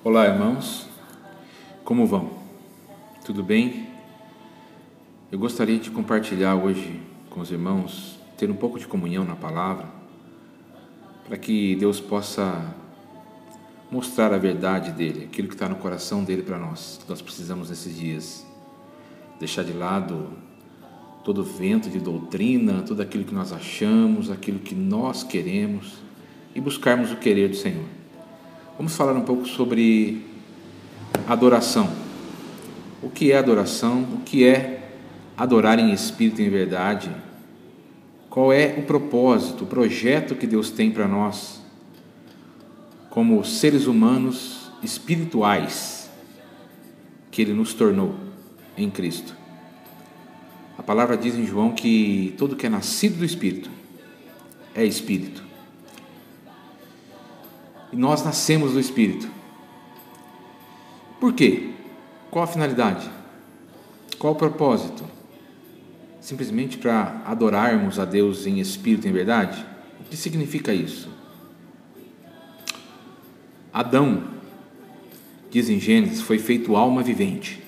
Olá, irmãos, como vão? Tudo bem? Eu gostaria de compartilhar hoje com os irmãos, ter um pouco de comunhão na palavra, para que Deus possa mostrar a verdade dele, aquilo que está no coração dele para nós, que nós precisamos nesses dias. Deixar de lado todo vento de doutrina, tudo aquilo que nós achamos, aquilo que nós queremos e buscarmos o querer do Senhor. Vamos falar um pouco sobre adoração. O que é adoração? O que é adorar em espírito e em verdade? Qual é o propósito, o projeto que Deus tem para nós como seres humanos espirituais que Ele nos tornou em Cristo? A palavra diz em João que todo que é nascido do Espírito é Espírito. E nós nascemos do Espírito. Por quê? Qual a finalidade? Qual o propósito? Simplesmente para adorarmos a Deus em espírito e em verdade? O que significa isso? Adão, diz em Gênesis, foi feito alma vivente.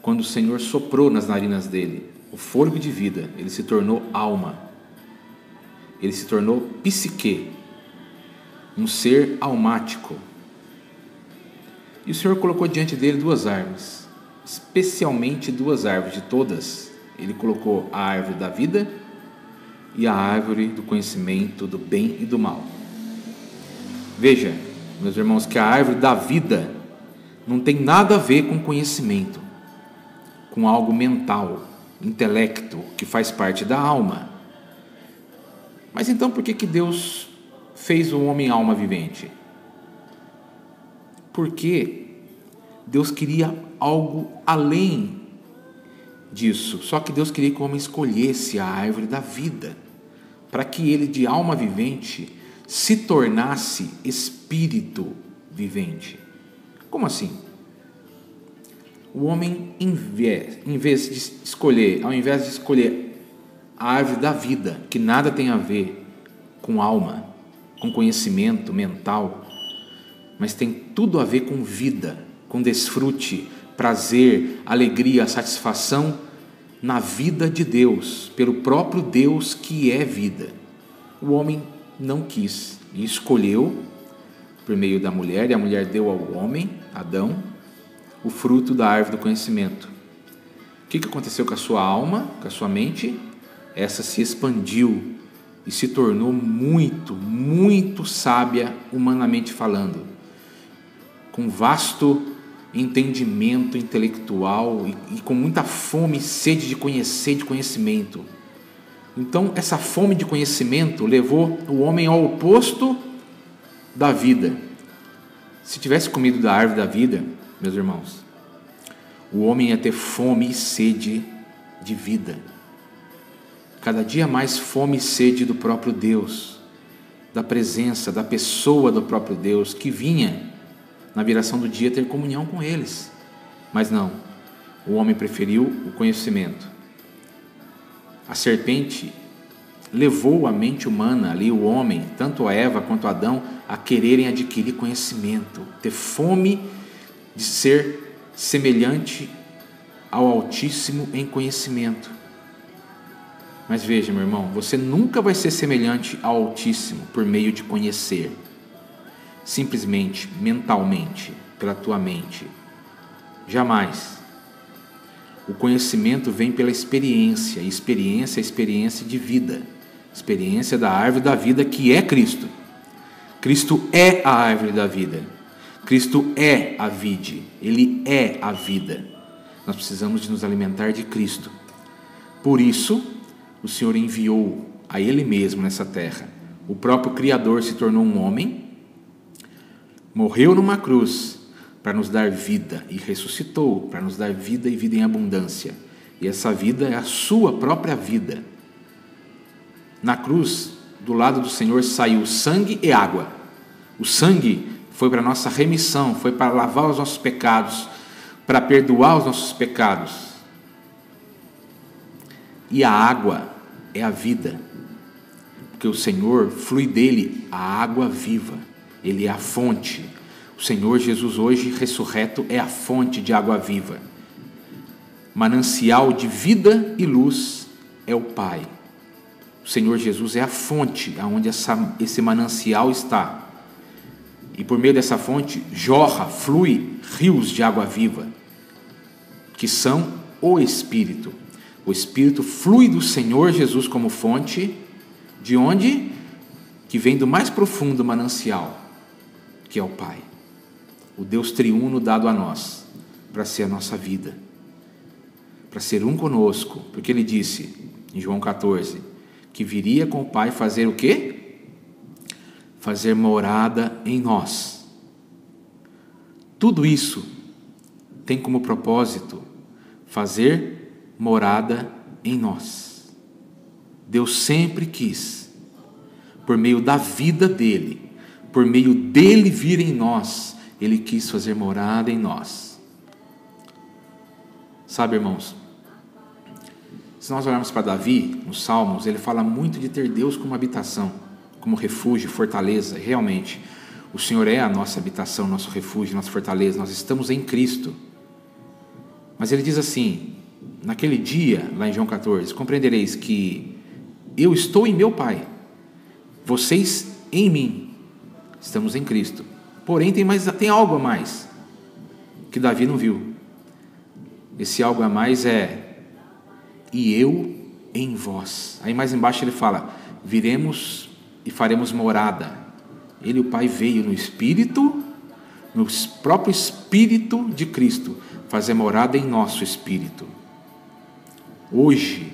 Quando o Senhor soprou nas narinas dele o fôlego de vida, ele se tornou alma. Ele se tornou psique, um ser almático. E o Senhor colocou diante dele duas árvores, especialmente duas árvores de todas. Ele colocou a árvore da vida e a árvore do conhecimento do bem e do mal. Veja, meus irmãos, que a árvore da vida não tem nada a ver com conhecimento, com algo mental, intelecto, que faz parte da alma. Mas então por que Deus fez o homem alma vivente? Porque Deus queria algo além disso. Só que Deus queria que o homem escolhesse a árvore da vida, para que ele, de alma vivente, se tornasse espírito vivente. Como assim? O homem, ao invés de escolher a árvore da vida, que nada tem a ver com alma, com conhecimento mental, mas tem tudo a ver com vida, com desfrute, prazer, alegria, satisfação na vida de Deus, pelo próprio Deus que é vida. O homem não quis e escolheu por meio da mulher, e a mulher deu ao homem, Adão, o fruto da árvore do conhecimento. O que aconteceu com a sua alma, com a sua mente? Essa se expandiu e se tornou muito, muito sábia, humanamente falando, com vasto entendimento intelectual e com muita fome e sede de conhecer, de conhecimento. Então, essa fome de conhecimento levou o homem ao oposto da vida. Se tivesse comido da árvore da vida, meus irmãos, o homem ia ter fome e sede de vida. Cada dia mais fome e sede do próprio Deus, da presença, da pessoa do próprio Deus, que vinha na viração do dia ter comunhão com eles. Mas não, o homem preferiu o conhecimento. A serpente levou a mente humana, ali o homem, tanto a Eva quanto a Adão, a quererem adquirir conhecimento, ter fome de ser semelhante ao Altíssimo em conhecimento. Mas veja, meu irmão, você nunca vai ser semelhante ao Altíssimo por meio de conhecer, simplesmente, mentalmente, pela tua mente. Jamais. O conhecimento vem pela experiência, e experiência é experiência de vida, experiência da árvore da vida, que é Cristo. Cristo é a árvore da vida. Cristo é a vide, Ele é a vida. Nós precisamos de nos alimentar de Cristo. Por isso, o Senhor enviou a Ele mesmo nessa terra. O próprio Criador se tornou um homem, morreu numa cruz para nos dar vida e ressuscitou para nos dar vida e vida em abundância. E essa vida é a sua própria vida. Na cruz, do lado do Senhor, saiu sangue e água. O sangue foi para a nossa remissão, foi para lavar os nossos pecados, para perdoar os nossos pecados. E a água é a vida, porque o Senhor, flui dele a água viva, Ele é a fonte. O Senhor Jesus hoje ressurreto é a fonte de água viva. Manancial de vida e luz é o Pai. O Senhor Jesus é a fonte aonde esse manancial está. E por meio dessa fonte flui rios de água viva, que são o Espírito. O Espírito flui do Senhor Jesus como fonte, de onde? Que vem do mais profundo manancial, que é o Pai. O Deus triuno dado a nós, para ser a nossa vida, para ser um conosco, porque Ele disse, em João 14, que viria com o Pai fazer o quê? Fazer morada em nós. Tudo isso tem como propósito fazer morada em nós. Deus sempre quis, por meio da vida dEle, por meio dEle vir em nós, Ele quis fazer morada em nós. Sabe, irmãos, se nós olharmos para Davi, nos Salmos, ele fala muito de ter Deus como habitação, como refúgio, fortaleza. Realmente, o Senhor é a nossa habitação, nosso refúgio, nossa fortaleza. Nós estamos em Cristo. Mas ele diz assim, naquele dia, lá em João 14, compreendereis que eu estou em meu Pai, vocês em mim, estamos em Cristo. Porém, tem algo a mais, que Davi não viu. Esse algo a mais é, e eu em vós. Aí mais embaixo ele fala, viremos e faremos morada. Ele, o Pai, veio no Espírito, no próprio Espírito de Cristo, fazer morada em nosso espírito. Hoje,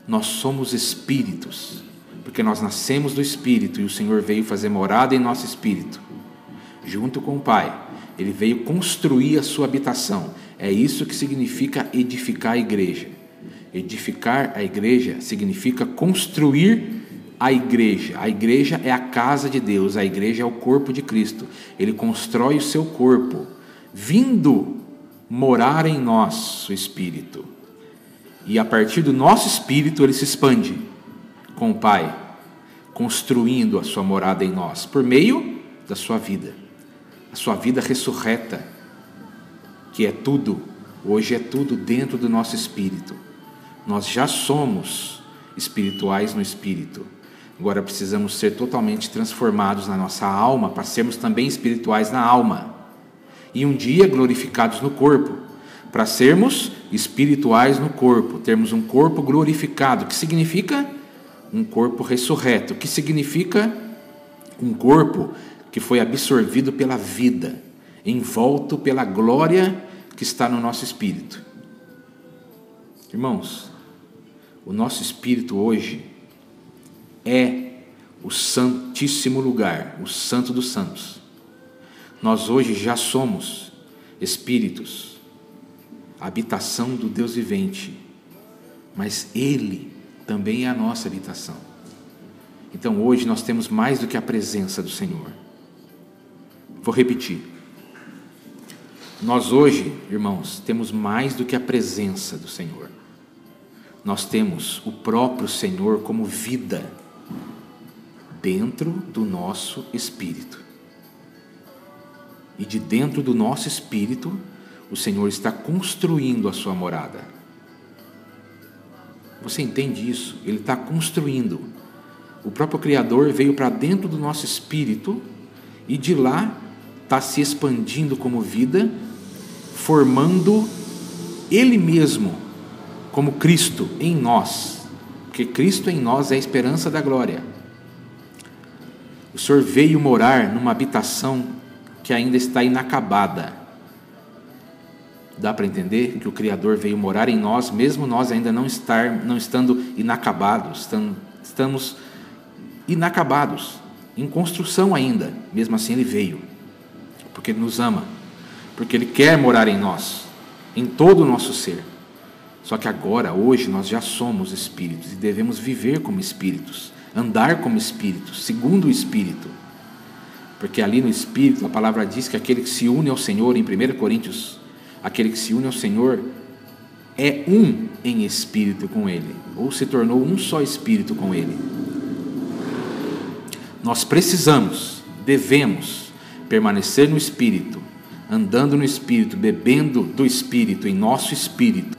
nós somos espíritos, porque nós nascemos do Espírito, e o Senhor veio fazer morada em nosso espírito. Junto com o Pai, Ele veio construir a sua habitação. É isso que significa edificar a igreja. Edificar a igreja significa construir a igreja. A igreja é a casa de Deus, a igreja é o corpo de Cristo. Ele constrói o seu corpo, vindo morar em nosso espírito. E a partir do nosso espírito ele se expande com o Pai, construindo a sua morada em nós, por meio da sua vida. A sua vida ressurreta, que é tudo, hoje é tudo dentro do nosso espírito. Nós já somos espirituais no espírito. Agora precisamos ser totalmente transformados na nossa alma, para sermos também espirituais na alma. E um dia glorificados no corpo, para sermos espirituais no corpo, termos um corpo glorificado, que significa um corpo ressurreto, que significa um corpo que foi absorvido pela vida, envolto pela glória que está no nosso espírito. Irmãos, o nosso espírito hoje é o santíssimo lugar, o santo dos santos. Nós hoje já somos espíritos, habitação do Deus vivente, mas Ele também é a nossa habitação. Então hoje nós temos mais do que a presença do Senhor. Vou repetir. Nós hoje, irmãos, temos mais do que a presença do Senhor. Nós temos o próprio Senhor como vida dentro do nosso espírito. E de dentro do nosso espírito, o Senhor está construindo a sua morada. Você entende isso? Ele está construindo. O próprio Criador veio para dentro do nosso espírito e de lá está se expandindo como vida, formando Ele mesmo como Cristo em nós, porque Cristo em nós é a esperança da glória. O Senhor veio morar numa habitação que ainda está inacabada. Dá para entender que o Criador veio morar em nós, mesmo nós ainda não estando inacabados, estamos inacabados, em construção ainda. Mesmo assim Ele veio, porque Ele nos ama, porque Ele quer morar em nós, em todo o nosso ser. Só que agora, hoje, nós já somos espíritos e devemos viver como espíritos, andar como espíritos, segundo o Espírito. Porque ali no Espírito, a palavra diz que aquele que se une ao Senhor, em 1 Coríntios, aquele que se une ao Senhor é um em espírito com Ele, ou se tornou um só espírito com Ele. Nós precisamos, devemos permanecer no Espírito, andando no Espírito, bebendo do Espírito, em nosso espírito,